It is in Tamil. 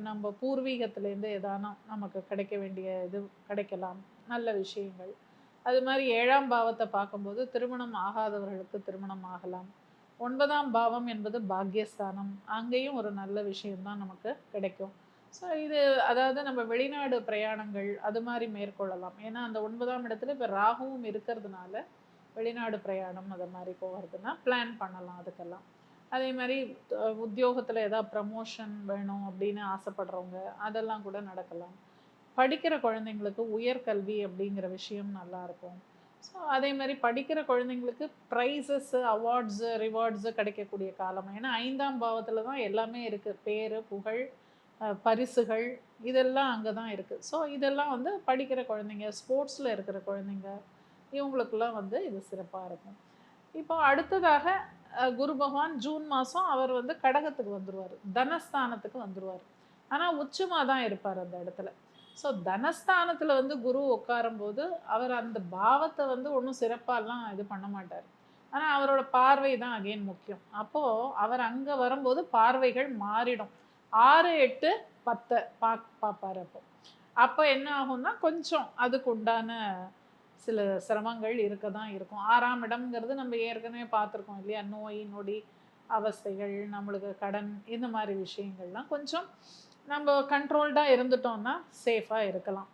நம்ம பூர்வீகத்திலேருந்து எதானா நமக்கு கிடைக்க வேண்டிய இது கிடைக்கலாம், நல்ல விஷயங்கள். அது மாதிரி 7ஆம் பாவத்தை பார்க்கும்போது திருமணம் ஆகாதவர்களுக்கு திருமணம் ஆகலாம். 9ஆம் பாவம் என்பது பாக்கியஸ்தானம். அங்கேயும் ஒரு நல்ல விஷயம் தான் நமக்கு கிடைக்கும். ஸோ இது அதாவது நம்ம வெளிநாடு பிரயாணங்கள் அது மாரி மேற்கொள்ளலாம். ஏன்னா அந்த 9ஆம் இடத்துல இப்ப ராகுவும் இருக்கிறதுனால, வெளிநாடு பிரயாணம் அது மாரி போறதுன்னா பிளான் பண்ணலாம் அதுக்கெல்லாம். அதே மாரி உத்தியோகத்துல ஏதாவது ப்ரமோஷன் வேணும் அப்படின்னு ஆசைப்படுறவங்க, அதெல்லாம் கூட நடக்கலாம். படிக்கிற குழந்தைங்களுக்கு உயர்கல்வி அப்படிங்கிற விஷயம் நல்லாருக்கும். ஸோ அதே மாரி படிக்கிற குழந்தைங்களுக்கு பிரைஸஸ், அவார்ட்ஸ், ரிவார்ட்ஸ் கிடைக்கக்கூடிய காலம். ஏன்னா 5ஆம் பாவத்துல தான் எல்லாமே இருக்கு. பேரு, புகழ், பரிசுகள் இதெல்லாம் அங்க தான் இருக்கு. ஸோ இதெல்லாம் வந்து படிக்கிற குழந்தைங்க, ஸ்போர்ட்ஸ்ல இருக்கிற குழந்தைங்க, இவங்களுக்கெல்லாம் வந்து இது சிறப்பா இருக்கும். இப்போ அடுத்ததாக குரு பகவான் ஜூன் மாசம் அவர் வந்து கடகத்துக்கு வந்துருவாரு. தனஸ்தானத்துக்கு வந்துருவாரு. ஆனா உச்சமா தான் இருப்பாரு அந்த இடத்துல. ஸோ தனஸ்தானத்துல வந்து குரு உட்காரும்போது, அவர் அந்த பாவத்த வந்து ஒண்ணும் சிறப்பாலாம் இது பண்ண மாட்டாரு. ஆனா அவரோட பார்வை தான் அகைன் முக்கியம். அப்போ அவர் அங்க வரும்போது பார்வைகள் மாறிடும். 6, 8, 10 பாப்பாரு அப்போ. அப்ப என்ன ஆகும்னா, கொஞ்சம் அதுக்கு உண்டான சில சிரமங்கள் இருக்க தான் இருக்கும். 6ஆம் இடம்ங்கிறது நம்ம ஏற்கனவே பார்த்துருக்கோம் இல்லையா? நோய், நொடி, அவஸ்தைகள், நம்மளுக்கு கடன் இந்த மாரி விஷயங்கள்லாம் கொஞ்சம் நம்ம கண்ட்ரோல்டா இருந்துட்டோம்னா, சேஃபா இருக்கலாம்.